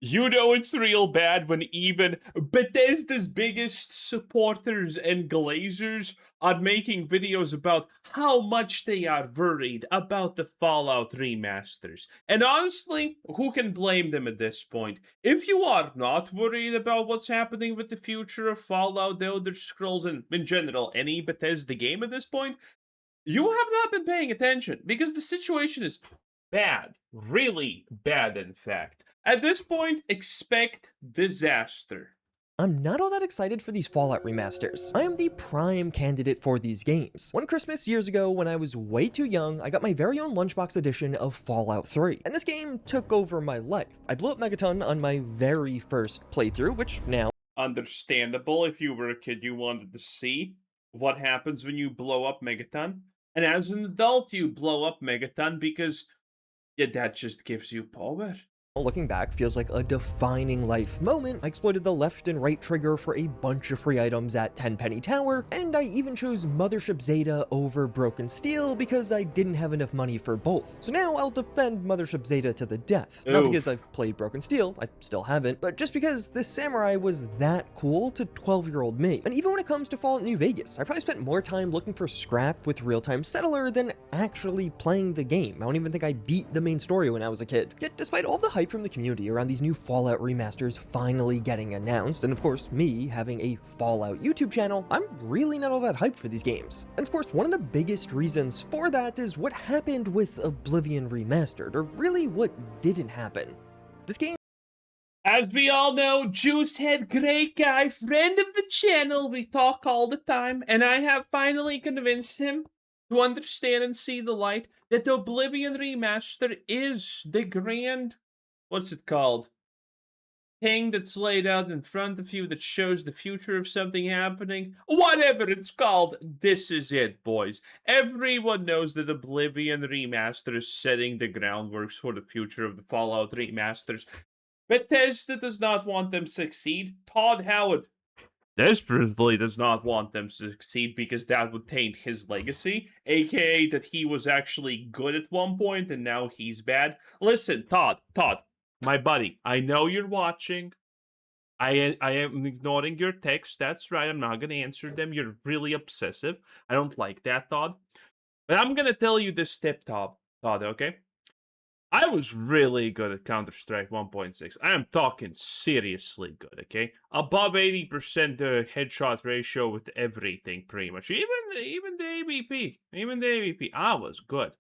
You know it's real bad when even Bethesda's biggest supporters and glazers are making videos about how much they are worried about the Fallout remasters. And honestly, who can blame them at this point? If you are not worried about what's happening with the future of Fallout, the Elder Scrolls, and in general, any Bethesda game at this point, you have not been paying attention because the situation is bad, really bad, in fact. At this point, expect disaster. I'm not all that excited for these Fallout remasters. I am the prime candidate for these games. One Christmas years ago, when I was way too young, I got my very own lunchbox edition of Fallout 3, and this game took over my life. I blew up Megaton on my very first playthrough, which now Understandable. If you were a kid, you wanted to see what happens when you blow up Megaton. And as an adult, you blow up Megaton because yeah, that just gives you power. looking back, feels like a defining life moment. I exploited the left and right trigger for a bunch of free items at Tenpenny Tower, and I even chose Mothership Zeta over Broken Steel because I didn't have enough money for both. So now I'll defend Mothership Zeta to the death. Not because I've played Broken Steel, I still haven't, but just because this samurai was that cool to 12-year-old me. And even when it comes to Fallout New Vegas, I probably spent more time looking for scrap with Real-Time Settler than actually playing the game. I don't even think I beat the main story when I was a kid. Yet despite all the hype from the community around these new Fallout remasters finally getting announced, and of course me having a Fallout YouTube channel, I'm really not all that hyped for these games. And of course, one of the biggest reasons for that is what happened with Oblivion Remastered, or really what didn't happen. This game, as we all know, Juicehead, great guy, friend of the channel, we talk all the time, and I have finally convinced him to understand and see the light that the Oblivion Remaster is the grand, what's it called? Thing that's laid out in front of you that shows the future of something happening. Whatever it's called, this is it, boys. Everyone knows that Oblivion Remaster is setting the groundworks for the future of the Fallout remasters. Bethesda does not want them to succeed. Todd Howard desperately does not want them to succeed because that would taint his legacy, aka that he was actually good at one point and now he's bad. Listen, Todd, my buddy, I know you're watching. I am ignoring your texts. That's right, I'm not gonna answer them. You're really obsessive. I don't like that, Todd. But I'm gonna tell you this tip, Todd, okay? I was really good at Counter-Strike 1.6. I am talking seriously good, okay? Above 80% headshot ratio with everything, pretty much. Even the AVP. Even the AVP. I was good.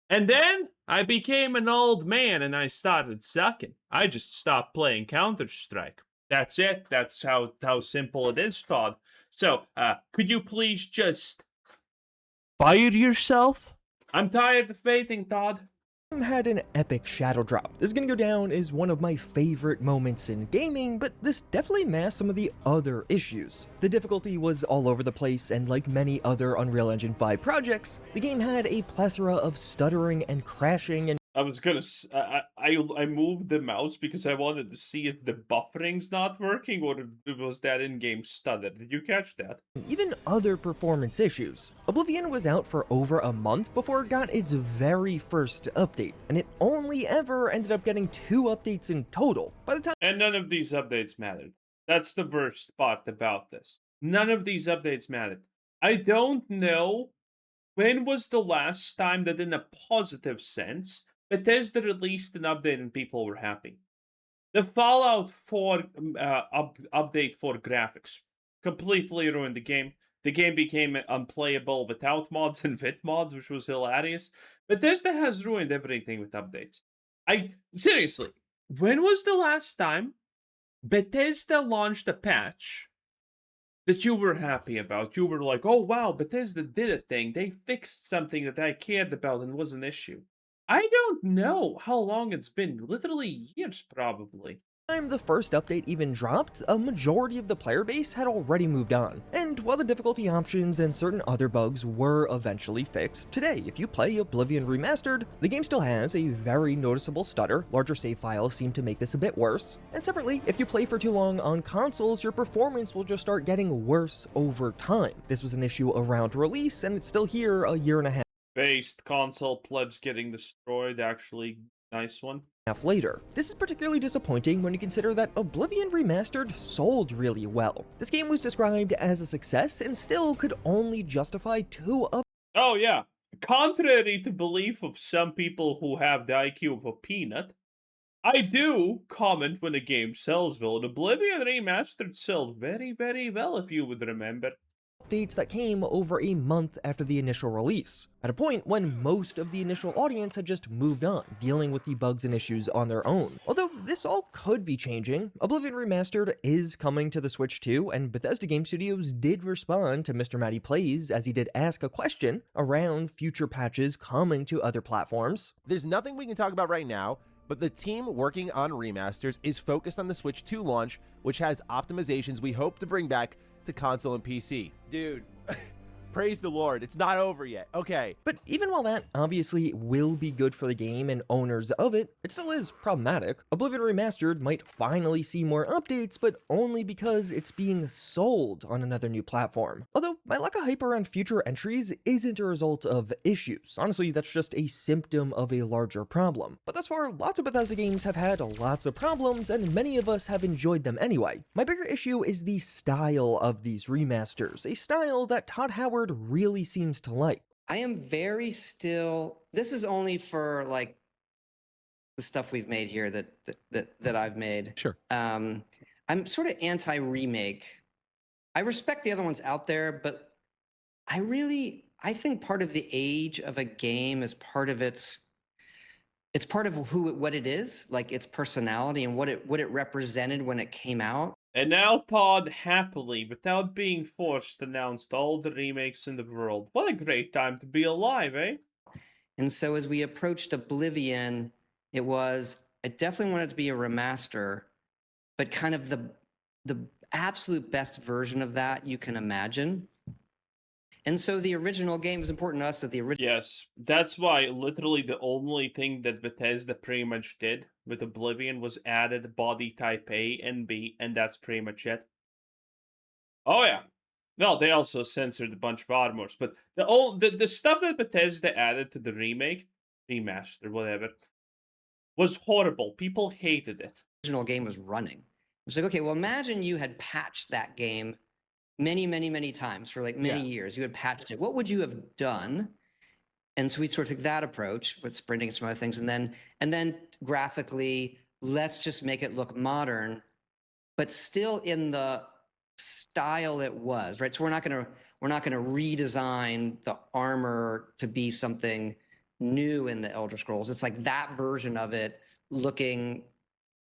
And then I became an old man and I started sucking. I just stopped playing Counter-Strike. That's it. That's how simple it is, Todd. So, could you please just fire yourself? I'm tired of waiting, Todd. had an epic shadow drop. This is gonna go down as one of my favorite moments in gaming, but this definitely masked some of the other issues. The difficulty was all over the place, and like many other Unreal Engine 5 projects, the game had a plethora of stuttering and crashing and I was gonna. I moved the mouse because I wanted to see if the buffering's not working or if it was that in-game stutter. Did you catch that? even other performance issues. Oblivion was out for over a month before it got its very first update, and it only ever ended up getting 2 updates in total. By the time And none of these updates mattered. That's the worst part about this. None of these updates mattered. I don't know when was the last time that, in a positive sense, Bethesda released an update and people were happy. The Fallout 4 update for graphics completely ruined the game. The game became unplayable without mods and with mods, which was hilarious. Bethesda has ruined everything with updates. Seriously, when was the last time Bethesda launched a patch that you were happy about? You were like, oh wow, Bethesda did a thing. They fixed something that I cared about and was an issue. I don't know how long it's been. Literally years, probably. time the first update even dropped, a majority of the player base had already moved on. And while the difficulty options and certain other bugs were eventually fixed, today, if you play Oblivion Remastered, the game still has a very noticeable stutter. Larger save files seem to make this a bit worse. And separately, if you play for too long on consoles, your performance will just start getting worse over time. This was an issue around release, and it's still here a year and a half. Based console plebs getting destroyed, actually, nice one. half later. This is particularly disappointing when you consider that Oblivion Remastered sold really well. This game was described as a success and still could only justify 2 Oh yeah. Contrary to belief of some people who have the IQ of a peanut, I do comment when a game sells well. Oblivion Remastered sold very, very well, if you would remember. updates that came over a month after the initial release, at a point when most of the initial audience had just moved on, dealing with the bugs and issues on their own. Although this all could be changing, Oblivion Remastered is coming to the Switch too, and Bethesda Game Studios did respond to Mr. Matty Plays as he did ask a question around future patches coming to other platforms. There's nothing we can talk about right now, but the team working on remasters is focused on the Switch 2 launch, which has optimizations we hope to bring back to console and PC. Dude, praise the Lord, it's not over yet. Okay. But even while that obviously will be good for the game and owners of it, it still is problematic. Oblivion Remastered might finally see more updates, but only because it's being sold on another new platform. Although my lack of hype around future entries isn't a result of issues. Honestly, that's just a symptom of a larger problem. But thus far, lots of Bethesda games have had lots of problems, and many of us have enjoyed them anyway. My bigger issue is the style of these remasters, a style that Todd Howard really seems to like. I am very still. This is only for like the stuff we've made here that I've made. Sure. I'm sort of anti-remake. I respect the other ones out there, but I think part of the age of a game is part of it's part of what it is, like its personality and what it represented when it came out. And now Todd happily, without being forced, announced all the remakes in the world. What a great time to be alive, eh? And so as we approached Oblivion, I definitely wanted it to be a remaster, but kind of the absolute best version of that you can imagine. And so the original game is important to us that the original. Yes, that's why literally the only thing that Bethesda pretty much did with Oblivion was added body type A and B, and that's pretty much it. Oh yeah. Well, they also censored a bunch of armors, but the stuff that Bethesda added to the remaster, whatever, was horrible. People hated it. Original game was running. It was like, okay, well, imagine you had patched that game many times for like many years. You had patched it. What would you have done? And so we sort of took that approach with sprinting and some other things, and then graphically, let's just make it look modern, but still in the style it was, right? So we're not gonna redesign the armor to be something new in the Elder Scrolls. It's like that version of it looking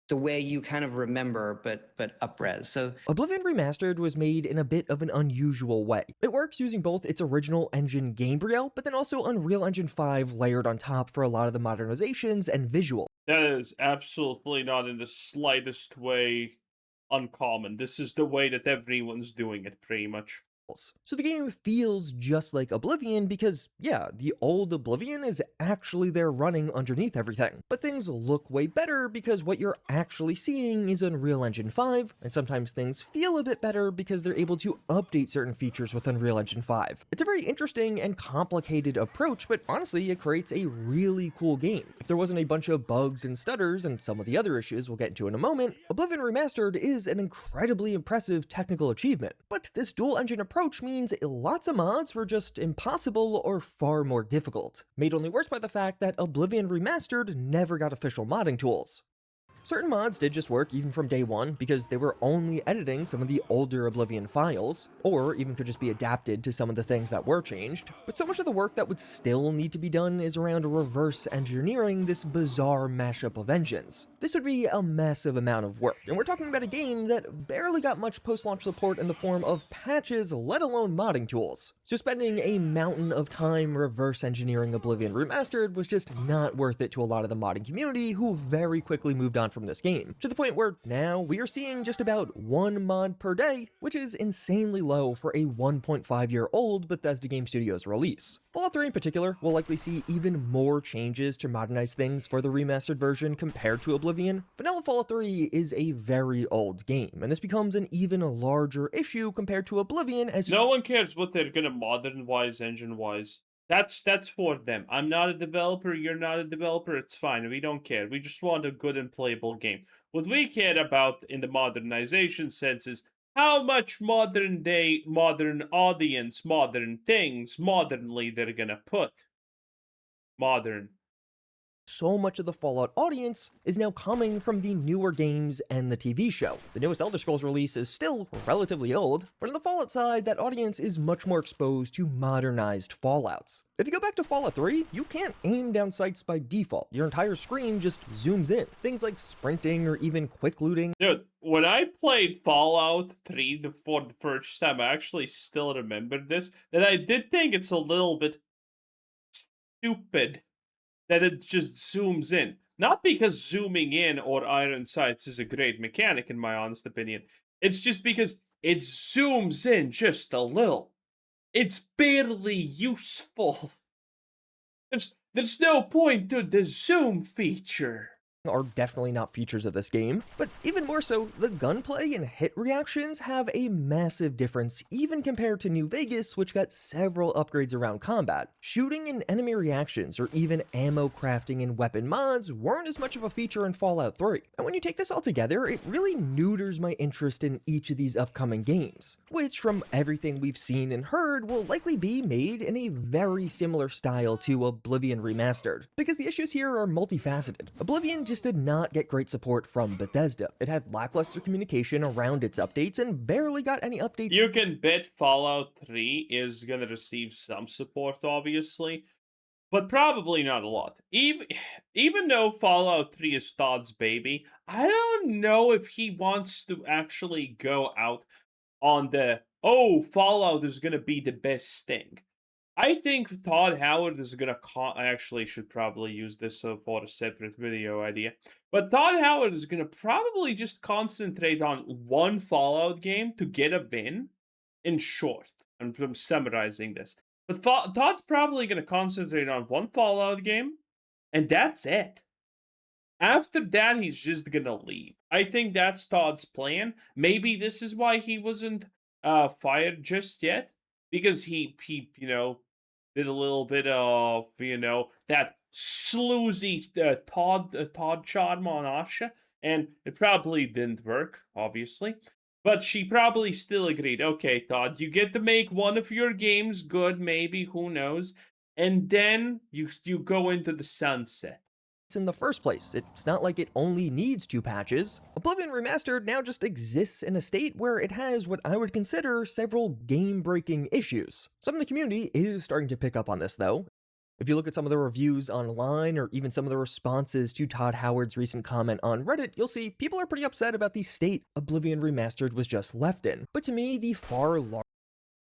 the way you kind of remember, but up-res. So Oblivion Remastered was made in a bit of an unusual way. It works using both its original engine Gamebryo, but then also Unreal Engine 5 layered on top for a lot of the modernizations and visual. That is absolutely not in the slightest way uncommon. This is the way that everyone's doing it, pretty much. So the game feels just like Oblivion because, yeah, the old Oblivion is actually there running underneath everything. But things look way better because what you're actually seeing is Unreal Engine 5, and sometimes things feel a bit better because they're able to update certain features with Unreal Engine 5. It's a very interesting and complicated approach, but honestly, it creates a really cool game. If there wasn't a bunch of bugs and stutters and some of the other issues we'll get into in a moment, Oblivion Remastered is an incredibly impressive technical achievement. But this dual engine approach means lots of mods were just impossible or far more difficult, made only worse by the fact that Oblivion Remastered never got official modding tools. Certain mods did just work even from day one because they were only editing some of the older Oblivion files, or even could just be adapted to some of the things that were changed, but so much of the work that would still need to be done is around reverse engineering this bizarre mashup of engines. This would be a massive amount of work, and we're talking about a game that barely got much post-launch support in the form of patches, let alone modding tools. So spending a mountain of time reverse engineering Oblivion Remastered was just not worth it to a lot of the modding community, who very quickly moved on from this game, to the point where now we are seeing just about one mod per day, which is insanely low for a 1.5-year-old Bethesda Game Studios release. Fallout 3 in particular will likely see even more changes to modernize things for the remastered version compared to Oblivion. Vanilla Fallout 3 is a very old game, and this becomes an even larger issue compared to Oblivion as no one cares what they're gonna modern-wise, engine-wise. That's for them. I'm not a developer, you're not a developer, it's fine. We don't care. We just want a good and playable game. What we care about in the modernization sense is how much modern day, modern audience, modern things, modernly they're gonna put. Modern. So much of the Fallout audience is now coming from the newer games and the TV show. The newest Elder Scrolls release is still relatively old, but on the Fallout side, that audience is much more exposed to modernized Fallouts. If you go back to Fallout 3, you can't aim down sights by default. Your entire screen just zooms in. Things like sprinting or even quick looting. Dude, when I played Fallout 3 for the first time, I actually still remember this, that I did think it's a little bit stupid that it just zooms in. Not because zooming in or iron sights is a great mechanic, in my honest opinion. It's just because it zooms in just a little. It's barely useful. There's no point to the zoom feature. Are definitely not features of this game, but even more so, the gunplay and hit reactions have a massive difference even compared to New Vegas, which got several upgrades around combat. Shooting and enemy reactions or even ammo crafting and weapon mods weren't as much of a feature in Fallout 3. And when you take this all together, it really neuters my interest in each of these upcoming games, which from everything we've seen and heard will likely be made in a very similar style to Oblivion Remastered, because the issues here are multifaceted. Oblivion just did not get great support from Bethesda. It had lackluster communication around its updates and barely got any updates. You can bet Fallout 3 is gonna receive some support, obviously, but probably not a lot. Even though Fallout 3 is Todd's baby, I don't know if he wants to actually go out on the, oh, Fallout is gonna be the best thing. I think Todd Howard is gonna I actually should probably use this for a separate video idea. But Todd Howard is gonna probably just concentrate on one Fallout game to get a win. In short, I'm summarizing this. But Todd's probably gonna concentrate on one Fallout game, and that's it. After that, he's just gonna leave. I think that's Todd's plan. Maybe this is why he wasn't fired just yet, because he did a little bit of, that sloozy Todd charm on Asha, and it probably didn't work, obviously. But she probably still agreed, okay, Todd, you get to make one of your games good, maybe, who knows, and then you go into the sunset. In the first place. It's not like it only needs 2 patches. Oblivion Remastered now just exists in a state where it has what I would consider several game-breaking issues. Some of the community is starting to pick up on this though. If you look at some of the reviews online or even some of the responses to Todd Howard's recent comment on Reddit, you'll see people are pretty upset about the state Oblivion Remastered was just left in. But to me, the far larger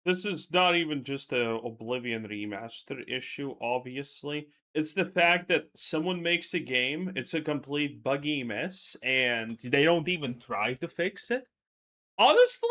This is not even just a Oblivion Remaster issue, obviously. It's the fact that someone makes a game, it's a complete buggy mess, and they don't even try to fix it. Honestly,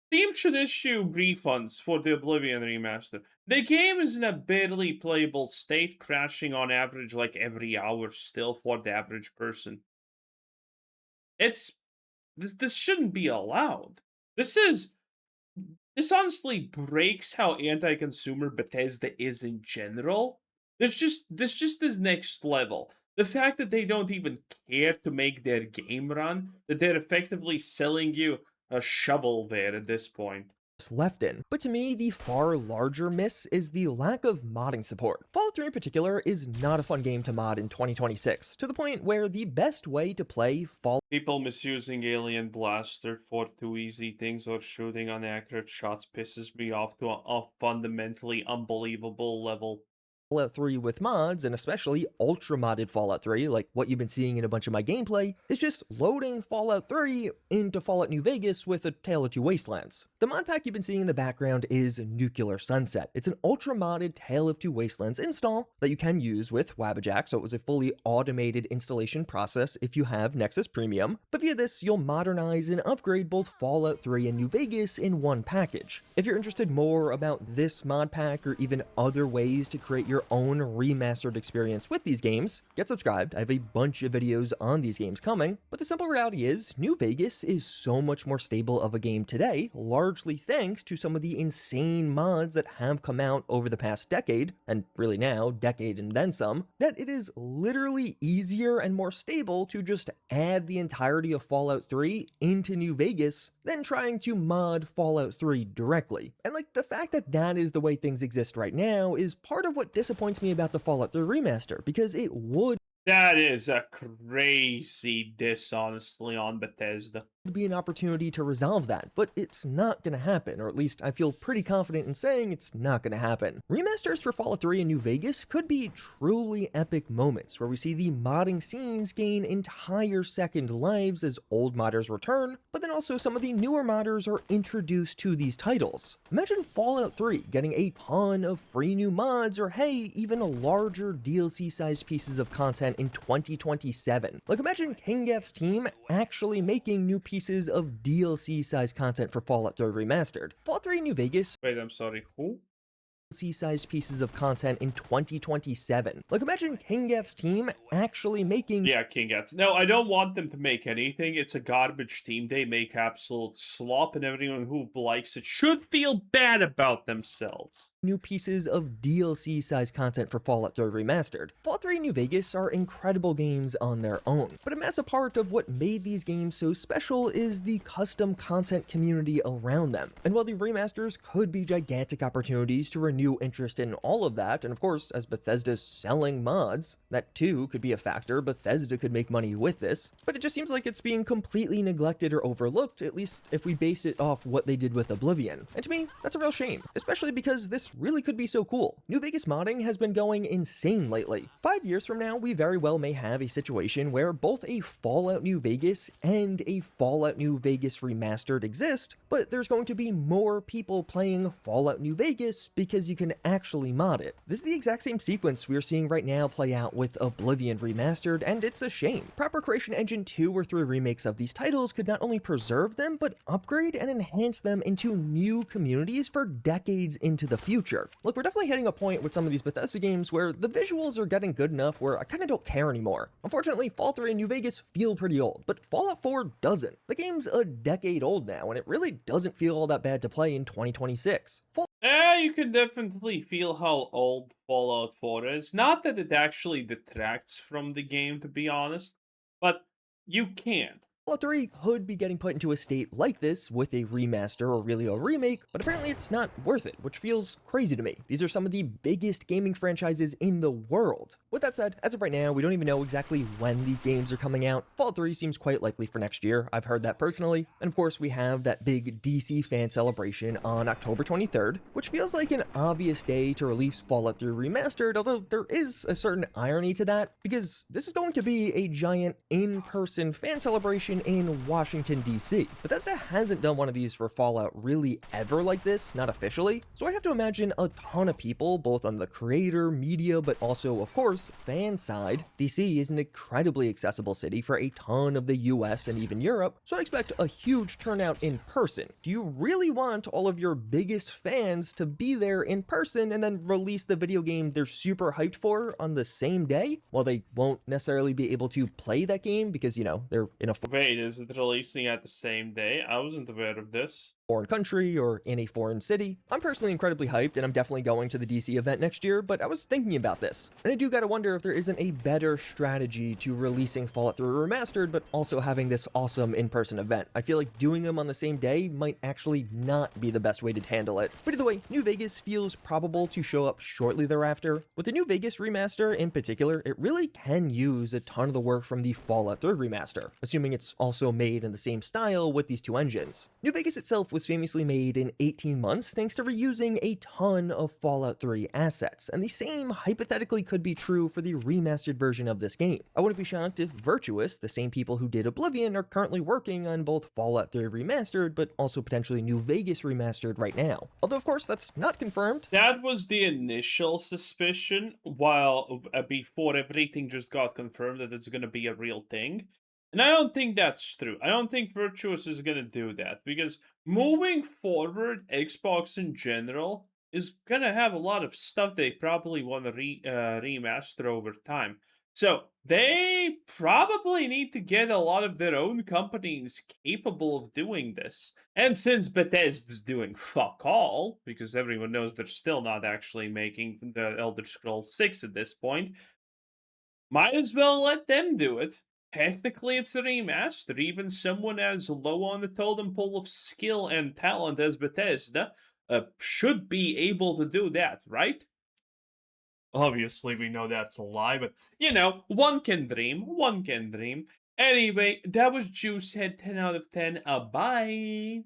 Steam should issue refunds for the Oblivion Remaster. The game is in a barely playable state, crashing on average like every hour still for the average person. This shouldn't be allowed. This honestly breaks how anti-consumer Bethesda is in general. This just is next level. The fact that they don't even care to make their game run, that they're effectively selling you a shovelware at this point. left in. But to me, the far larger miss is the lack of modding support. Fallout 3 in particular is not a fun game to mod in 2026, to the point where the best way to play Fallout People misusing Alien Blaster for too easy things or shooting inaccurate shots pisses me off to a fundamentally unbelievable level. 3 with mods, and especially ultra-modded Fallout 3, like what you've been seeing in a bunch of my gameplay, is just loading Fallout 3 into Fallout New Vegas with A Tale of Two Wastelands. The mod pack you've been seeing in the background is Nuclear Sunset. It's an ultra-modded Tale of Two Wastelands install that you can use with Wabbajack, so it was a fully automated installation process if you have Nexus Premium. But via this, you'll modernize and upgrade both Fallout 3 and New Vegas in one package. If you're interested more about this mod pack or even other ways to create your your own remastered experience with these games, get subscribed. I have a bunch of videos on these games coming, but the simple reality is New Vegas is so much more stable of a game today, largely thanks to some of the insane mods that have come out over the past decade, and really now, decade and then some, that it is literally easier and more stable to just add the entirety of Fallout 3 into New Vegas than trying to mod Fallout 3 directly. And like, the fact that that is the way things exist right now is part of what disappoints me about the Fallout 3 remaster, because it would That is a crazy diss, honestly, on Bethesda. be an opportunity to resolve that, but it's not gonna happen, or at least I feel pretty confident in saying it's not gonna happen. Remasters for Fallout 3 and New Vegas could be truly epic moments where we see the modding scenes gain entire second lives as old modders return, but then also some of the newer modders are introduced to these titles. Imagine Fallout 3 getting a ton of free new mods, or hey, even a larger DLC-sized pieces of content in 2027. Like, imagine Kingath's team actually making new pieces of DLC-sized content for Fallout 3 Remastered. Fallout 3 New Vegas Wait, I'm sorry, who? DLC-sized pieces of content in 2027. Like, imagine Kingath's team actually making Yeah, King Gets. No, I don't want them to make anything. It's a garbage team. They make absolute slop, and everyone who likes it should feel bad about themselves. new pieces of DLC-sized content for Fallout 3 Remastered. Fallout 3 and New Vegas are incredible games on their own, but a massive part of what made these games so special is the custom content community around them. And while the remasters could be gigantic opportunities to renew interest in all of that, and of course, as Bethesda's selling mods, that too could be a factor. Bethesda could make money with this, but it just seems like it's being completely neglected or overlooked, at least if we base it off what they did with Oblivion. And to me, that's a real shame, especially because this really could be so cool. New Vegas modding has been going insane lately. 5 years from now, we very well may have a situation where both a Fallout New Vegas and a Fallout New Vegas Remastered exist, but there's going to be more people playing Fallout New Vegas because you can actually mod it. This is the exact same sequence we're seeing right now play out with Oblivion Remastered, and it's a shame. Proper Creation Engine 2 or 3 remakes of these titles could not only preserve them, but upgrade and enhance them into new communities for decades into the future. Look, we're definitely hitting a point with some of these Bethesda games where the visuals are getting good enough where I kind of don't care anymore. Unfortunately, Fallout 3 and New Vegas feel pretty old, but Fallout 4 doesn't. The game's a decade old now, and it really doesn't feel all that bad to play in 2026. Yeah, you can definitely feel how old Fallout 4 is. Not that it actually detracts from the game, to be honest, but you can. Fallout 3 could be getting put into a state like this with a remaster or really a remake, but apparently it's not worth it, which feels crazy to me. These are some of the biggest gaming franchises in the world. With that said, as of right now, we don't even know exactly when these games are coming out. Fallout 3 seems quite likely for next year. I've heard that personally. And of course, we have that big DC fan celebration on October 23rd, which feels like an obvious day to release Fallout 3 Remastered, although there is a certain irony to that, because this is going to be a giant in-person fan celebration in Washington, D.C. Bethesda hasn't done one of these for Fallout really ever like this, not officially, so I have to imagine a ton of people, both on the creator, media, but also, of course, fan side. D.C. is an incredibly accessible city for a ton of the US and even Europe, so I expect a huge turnout in person. Do you really want all of your biggest fans to be there in person and then release the video game they're super hyped for on the same day? Well, they won't necessarily be able to play that game because, you know, they're in a Wait, is it releasing at the same day? I wasn't aware of this. foreign country or in a foreign city. I'm personally incredibly hyped, and I'm definitely going to the DC event next year, but I was thinking about this, and I do gotta wonder if there isn't a better strategy to releasing Fallout 3 Remastered, but also having this awesome in-person event. I feel like doing them on the same day might actually not be the best way to handle it. But either way, New Vegas feels probable to show up shortly thereafter. With the New Vegas remaster in particular, it really can use a ton of the work from the Fallout 3 remaster, assuming it's also made in the same style with these two engines. New Vegas itself was famously made in 18 months thanks to reusing a ton of Fallout 3 assets, and the same hypothetically could be true for the remastered version of this game. I wouldn't be shocked if Virtuous, the same people who did Oblivion, are currently working on both Fallout 3 Remastered, but also potentially New Vegas Remastered right now. Although, of course, that's not confirmed. That was the initial suspicion, while before everything just got confirmed that it's going to be a real thing. And I don't think that's true. I don't think Virtuous is going to do that, because moving forward, Xbox in general is gonna have a lot of stuff they probably want to remaster over time. So they probably need to get a lot of their own companies capable of doing this. And since Bethesda's doing fuck all, because everyone knows they're still not actually making the Elder Scrolls 6 at this point, might as well let them do it. Technically, it's a remaster. Even someone as low on the totem pole of skill and talent as Bethesda should be able to do that, right? Obviously, we know that's a lie, but you know, one can dream. One can dream. Anyway, that was Juicehead 10 out of 10. Bye.